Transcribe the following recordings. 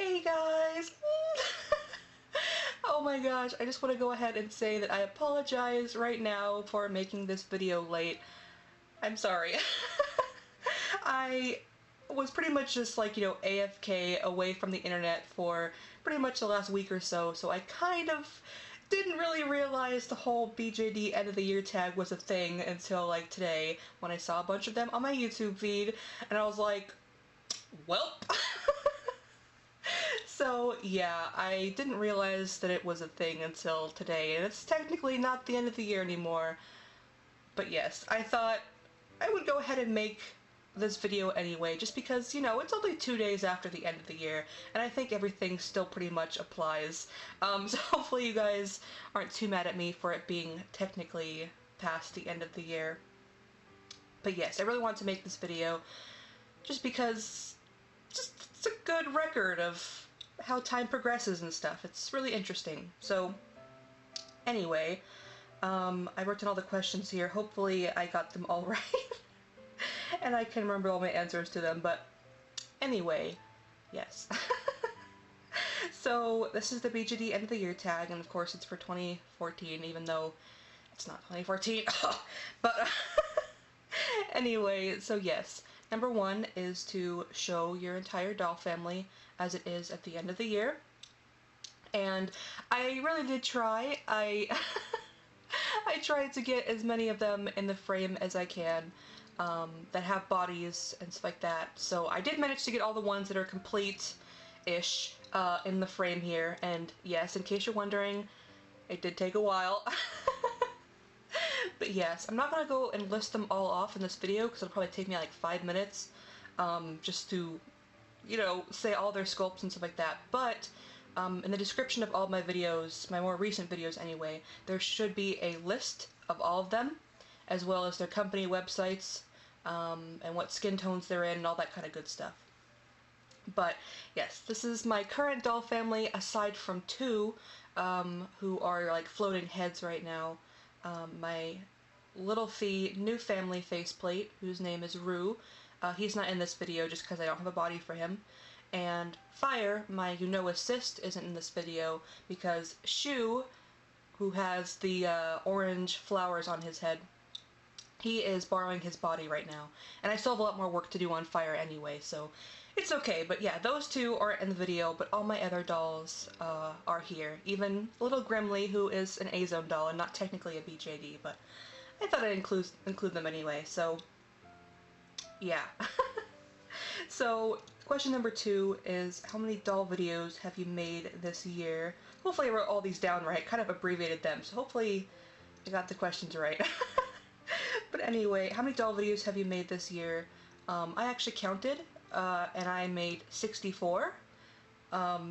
Hey guys! Oh my gosh, I just want to go ahead and say that I apologize right now for making this video late. I'm sorry. I was pretty much just like, AFK away from the internet for pretty much the last week or so, so I kind of didn't really realize the whole BJD End of the Year tag was a thing until like today when I saw a bunch of them on my YouTube feed, and I was like, welp. So yeah, I didn't realize that it was a thing until today, and it's technically not the end of the year anymore. But yes, I thought I would go ahead and make this video anyway, just because, it's only 2 days after the end of the year, and I think everything still pretty much applies. So hopefully you guys aren't too mad at me for it being technically past the end of the year. But yes, I really wanted to make this video just because it's a good record of how time progresses and stuff. It's really interesting. So anyway, I wrote down all the questions here. Hopefully I got them all right and I can remember all my answers to them, but anyway, yes. So this is the BJD End of the Year tag, and of course it's for 2014, even though it's not 2014. But anyway, so yes. Number 1 is to show your entire doll family as it is at the end of the year. And I really did try. I tried to get as many of them in the frame as I can that have bodies and stuff like that. So I did manage to get all the ones that are complete-ish in the frame here. And yes, in case you're wondering, it did take a while. But yes, I'm not going to go and list them all off in this video because it'll probably take me like 5 minutes just to, say all their sculpts and stuff like that. But in the description of all my videos, my more recent videos anyway, there should be a list of all of them, as well as their company websites and what skin tones they're in and all that kind of good stuff. But yes, this is my current doll family, aside from 2 who are like floating heads right now. My little Fee new family faceplate, whose name is Rue. He's not in this video just because I don't have a body for him. And Fire, my assist, isn't in this video because Shu, who has the orange flowers on his head, he is borrowing his body right now. And I still have a lot more work to do on Fire anyway, so it's okay. But yeah, those 2 aren't in the video, but all my other dolls are here. Even little Grimly, who is an A-Zone doll and not technically a BJD, but I thought I'd include them anyway, so yeah. So question number 2 is, how many doll videos have you made this year? Hopefully I wrote all these down right, kind of abbreviated them, so hopefully I got the questions right. But anyway, how many doll videos have you made this year? I actually counted, and I made 64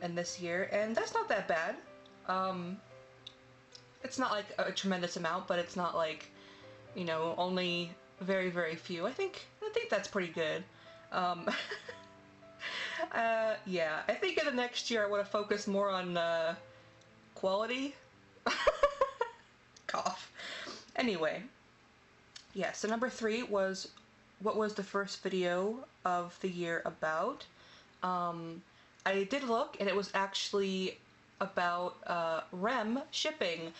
in this year, and that's not that bad. It's not like a tremendous amount, but it's not like, only very, very few. I think that's pretty good. Yeah, I think in the next year I want to focus more on quality. Cough. Anyway, yeah, so number 3 was, what was the first video of the year about? I did look, and it was actually about Rem shipping.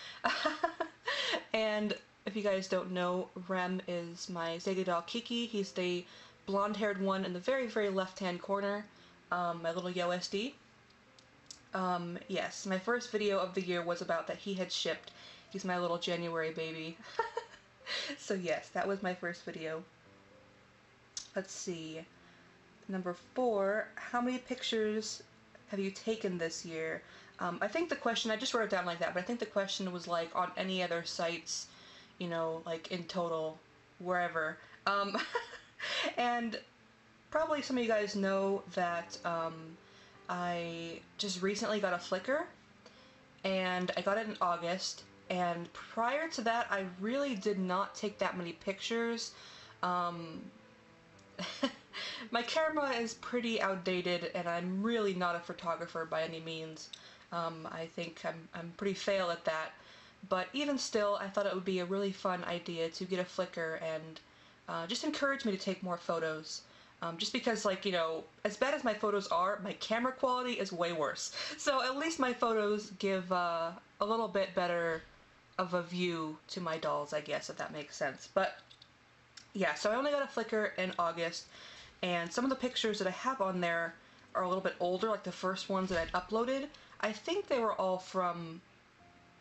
And if you guys don't know, Rem is my Zeta doll Kiki. He's the blonde-haired one in the very, very left-hand corner, my little YoSD. Yes, my first video of the year was about that he had shipped. He's my little January baby. So yes, that was my first video. Let's see. Number 4, how many pictures have you taken this year? I think the question, I just wrote it down like that, but I think the question was like on any other sites, like in total, wherever. And probably some of you guys know that I just recently got a Flickr, and I got it in August, and prior to that I really did not take that many pictures. My camera is pretty outdated, and I'm really not a photographer by any means. I think I'm pretty fail at that, but even still, I thought it would be a really fun idea to get a Flickr and just encourage me to take more photos. Just because, like, you know, as bad as my photos are, my camera quality is way worse. So at least my photos give a little bit better of a view to my dolls, I guess, if that makes sense. But yeah, so I only got a Flickr in August, and some of the pictures that I have on there are a little bit older, like the first ones that I'd uploaded. I think they were all from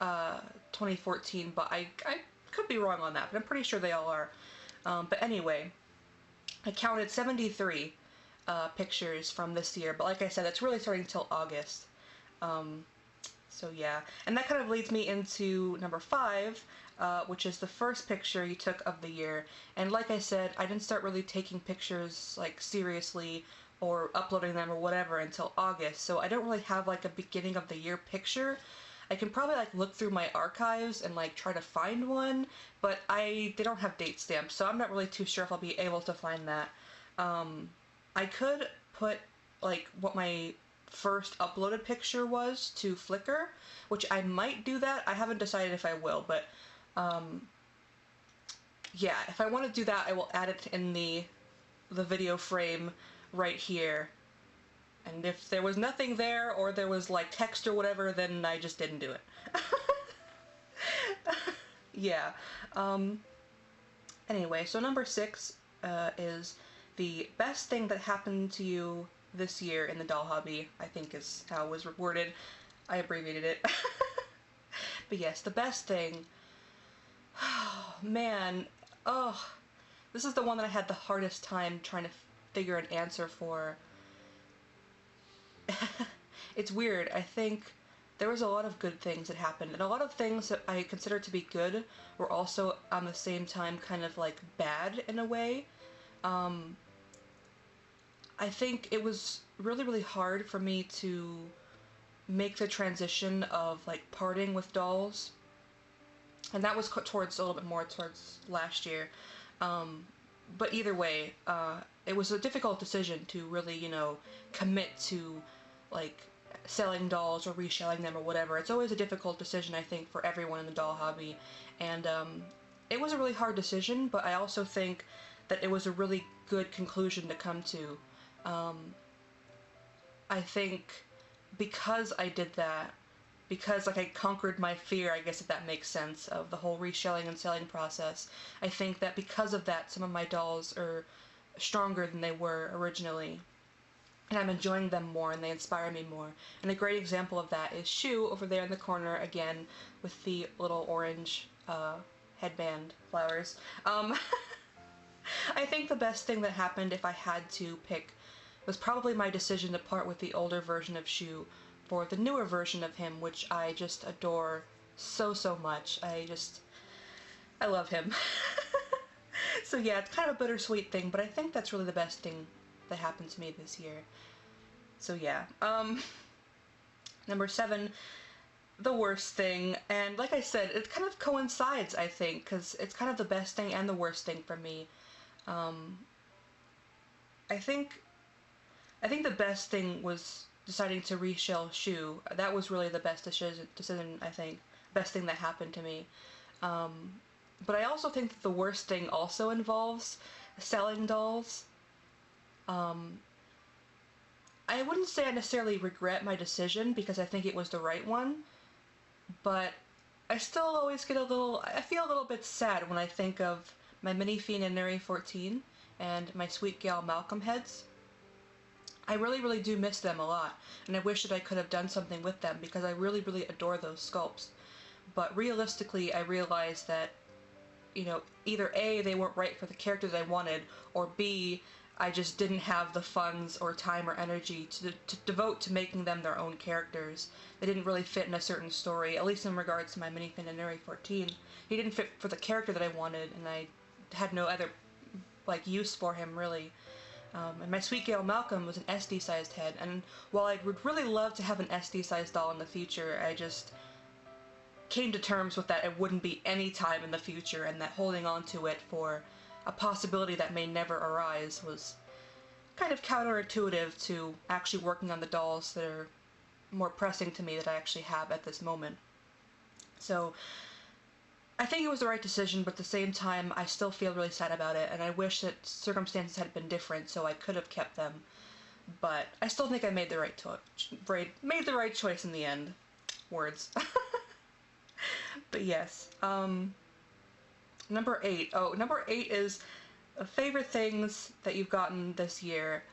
2014, but I could be wrong on that, but I'm pretty sure they all are. But anyway, I counted 73 pictures from this year, but like I said, that's really starting till August. So yeah, and that kind of leads me into number 5, which is the first picture you took of the year. And like I said, I didn't start really taking pictures like seriously or uploading them or whatever until August, so I don't really have like a beginning of the year picture. I can probably like look through my archives and like try to find one, but they don't have date stamps, so I'm not really too sure if I'll be able to find that. I could put like what my first uploaded picture was to Flickr, which I might do that. I haven't decided if I will, but yeah, if I want to do that, I will add it in the video frame right here. And if there was nothing there, or there was like text or whatever, then I just didn't do it. Yeah. Anyway, so number 6 is the best thing that happened to you this year in the doll hobby, I think is how it was worded. I abbreviated it. But yes, the best thing. Oh, man. Oh, this is the one that I had the hardest time trying to figure an answer for. It's weird. I think there was a lot of good things that happened, and a lot of things that I consider to be good were also on the same time kind of like bad in a way. I think it was really, really hard for me to make the transition of like parting with dolls, and that was towards a little bit more towards last year. But either way, it was a difficult decision to really, you know, commit to like selling dolls or reshelling them or whatever. It's always a difficult decision, I think, for everyone in the doll hobby, and it was a really hard decision, but I also think that it was a really good conclusion to come to. I think because I did that, because like I conquered my fear, I guess, if that makes sense, of the whole reshelling and selling process, I think that because of that, some of my dolls are stronger than they were originally, and I'm enjoying them more and they inspire me more. And a great example of that is Shu over there in the corner again with the little orange headband flowers. I think the best thing that happened, if I had to pick, was probably my decision to part with the older version of Shu for the newer version of him, which I just adore so, so much. I love him. So yeah, it's kind of a bittersweet thing, but I think that's really the best thing that happened to me this year. So yeah. Number 7, the worst thing, and like I said, it kind of coincides, I think, because it's kind of the best thing and the worst thing for me. I think the best thing was deciding to reshell Shu. That was really the best decision, I think. Best thing that happened to me. But I also think that the worst thing also involves selling dolls. I wouldn't say I necessarily regret my decision, because I think it was the right one, but I still always get I feel a little bit sad when I think of my Minifeen and Neri 14 and my Sweet Gal Malcolm heads. I really, really do miss them a lot, and I wish that I could have done something with them, because I really, really adore those sculpts. But realistically, I realized that, you know, either A, they weren't right for the characters I wanted, or B, I just didn't have the funds or time or energy to devote to making them their own characters. They didn't really fit in a certain story, at least in regards to my Minifeen and Neri 14. He didn't fit for the character that I wanted, and I had no other, like, use for him, really. And my Sweet Gal Malcolm was an SD-sized head, and while I would really love to have an SD-sized doll in the future, I just came to terms with that it wouldn't be any time in the future, and that holding on to it for a possibility that may never arise was kind of counterintuitive to actually working on the dolls that are more pressing to me that I actually have at this moment. So I think it was the right decision, but at the same time, I still feel really sad about it, and I wish that circumstances had been different so I could have kept them. But I still think I made the right choice in the end. Words. But yes, number 8. Oh, number 8 is favorite things that you've gotten this year.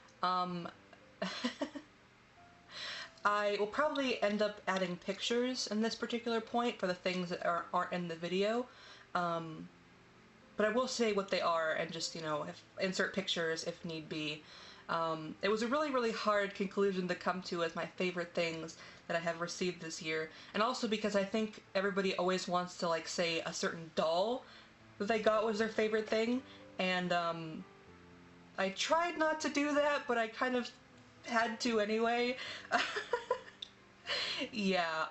I will probably end up adding pictures in this particular point for the things that aren't in the video. But I will say what they are and just, insert pictures if need be. It was a really, really hard conclusion to come to as my favorite things that I have received this year. And also because I think everybody always wants to, like, say a certain doll that they got was their favorite thing. And, I tried not to do that, but I kind of had to anyway. Yeah,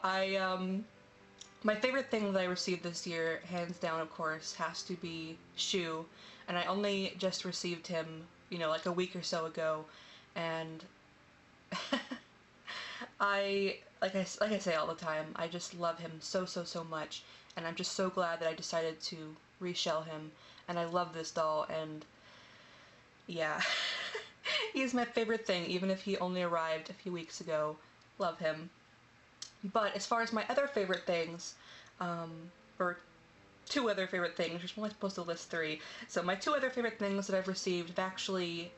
my favorite thing that I received this year, hands down, of course, has to be Shu, and I only just received him, like a week or so ago, and like I say all the time, I just love him so, so, so much, and I'm just so glad that I decided to reshell him, and I love this doll, and yeah. He's my favorite thing, even if he only arrived a few weeks ago. Love him. But as far as my other favorite things, or 2 other favorite things, you're only supposed to list 3. So my 2 other favorite things that I've received have actually,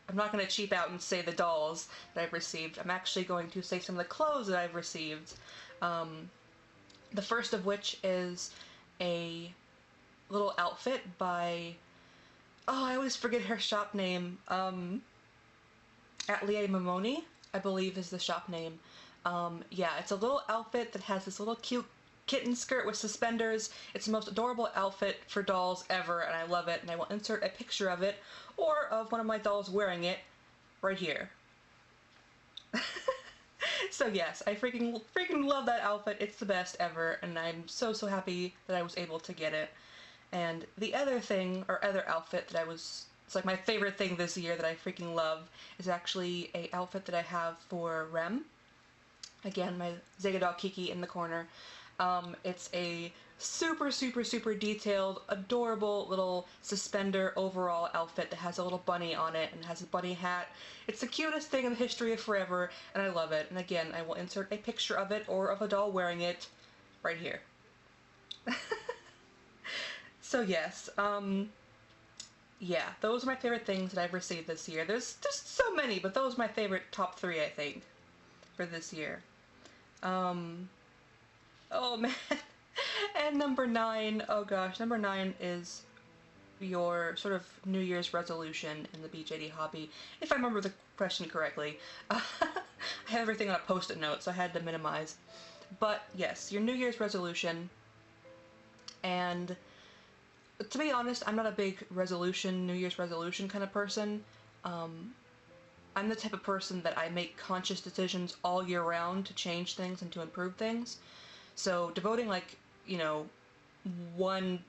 I'm not going to cheap out and say the dolls that I've received. I'm actually going to say some of the clothes that I've received. The first of which is a little outfit by, oh, I always forget her shop name. Atelier Mamoni, I believe is the shop name. Yeah, it's a little outfit that has this little cute kitten skirt with suspenders. It's the most adorable outfit for dolls ever, and I love it, and I will insert a picture of it, or of one of my dolls wearing it, right here. So yes, I freaking love that outfit. It's the best ever, and I'm so, so happy that I was able to get it. And the other thing, or other outfit that it's like my favorite thing this year that I freaking love, is actually a outfit that I have for Rem. Again, my Zega dog Kiki in the corner. It's a super, super, super detailed, adorable little suspender overall outfit that has a little bunny on it and has a bunny hat. It's the cutest thing in the history of forever, and I love it. And again, I will insert a picture of it or of a doll wearing it right here. So yes, yeah, those are my favorite things that I've received this year. There's just so many, but those are my favorite top 3, I think, for this year. Oh man. And number 9, oh gosh, number 9 is your sort of New Year's resolution in the BJD hobby, if I remember the question correctly. I have everything on a post-it note, so I had to minimize. But yes, your New Year's resolution, and to be honest, I'm not a big New Year's resolution kind of person. I'm the type of person that I make conscious decisions all year round to change things and to improve things. So devoting, like, one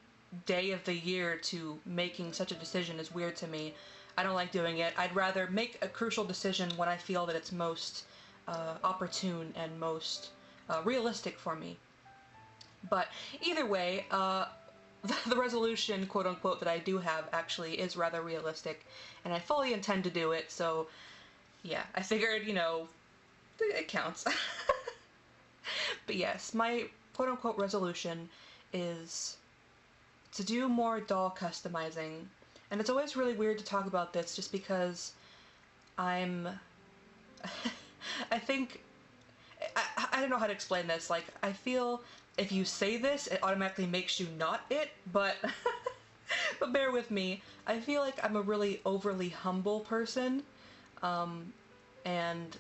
day of the year to making such a decision is weird to me. I don't like doing it. I'd rather make a crucial decision when I feel that it's most opportune and most realistic for me. But either way, the resolution, quote-unquote, that I do have actually is rather realistic, and I fully intend to do it, so yeah, I figured, it counts. But yes, my quote-unquote resolution is to do more doll customizing, and it's always really weird to talk about this just because I think, I don't know how to explain this, like, I feel if you say this, it automatically makes you not it, but but bear with me. I feel like I'm a really overly humble person, and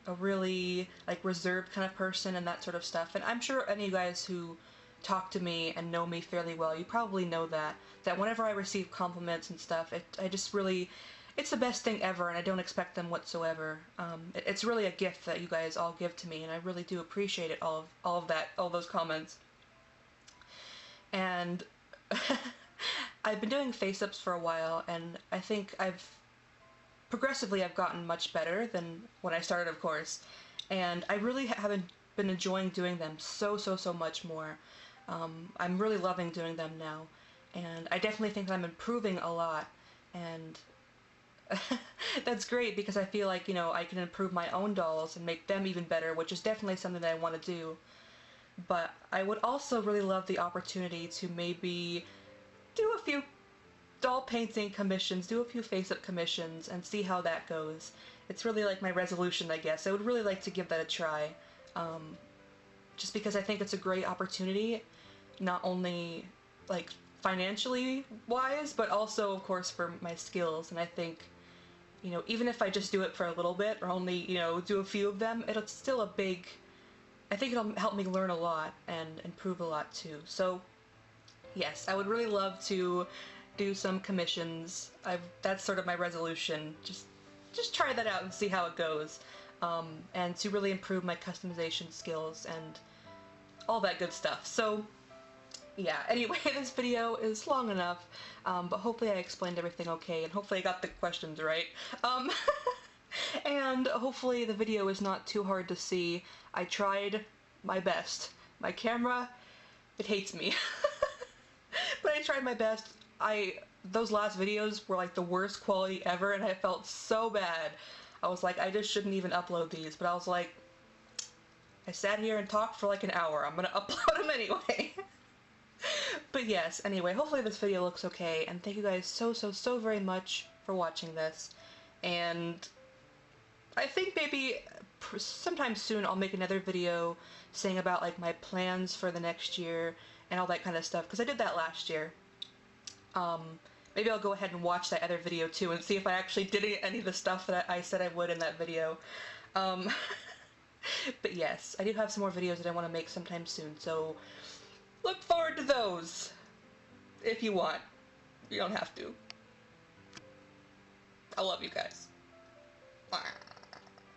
a really, like, reserved kind of person and that sort of stuff. And I'm sure any of you guys who talk to me and know me fairly well, you probably know that whenever I receive compliments and stuff, it's the best thing ever, and I don't expect them whatsoever. It's really a gift that you guys all give to me, and I really do appreciate it, all of those comments. And I've been doing face-ups for a while, and I think progressively I've gotten much better than when I started, of course, and I really haven't been enjoying doing them so much more. I'm really loving doing them now, and I definitely think that I'm improving a lot, and that's great because I feel like, you know, I can improve my own dolls and make them even better, which is definitely something that I want to do. But I would also really love the opportunity to maybe do a few doll painting commissions, do a few face-up commissions, and see how that goes. It's really like my resolution, I guess. I would really like to give that a try, just because I think it's a great opportunity, not only like financially wise, but also of course for my skills. And I think, you know, even if I just do it for a little bit or only, you know, do a few of them, it's still a big, I think it'll help me learn a lot and improve a lot too. So yes, I would really love to do some commissions. That's sort of my resolution. Just try that out and see how it goes. And to really improve my customization skills and all that good stuff. So yeah, anyway, this video is long enough, but hopefully I explained everything okay, and hopefully I got the questions right. And hopefully the video is not too hard to see. I tried my best. My camera, it hates me. But I tried my best. Those last videos were like the worst quality ever, and I felt so bad. I was like, I just shouldn't even upload these, but I was like, I sat here and talked for like an hour. I'm gonna upload them anyway. But yes, anyway, hopefully this video looks okay, and thank you guys so very much for watching this. And I think maybe sometime soon I'll make another video saying about like my plans for the next year and all that kind of stuff, because I did that last year. Maybe I'll go ahead and watch that other video too and see if I actually did any of the stuff that I said I would in that video. But yes, I do have some more videos that I want to make sometime soon, so look forward to those if you want. You don't have to. I love you guys.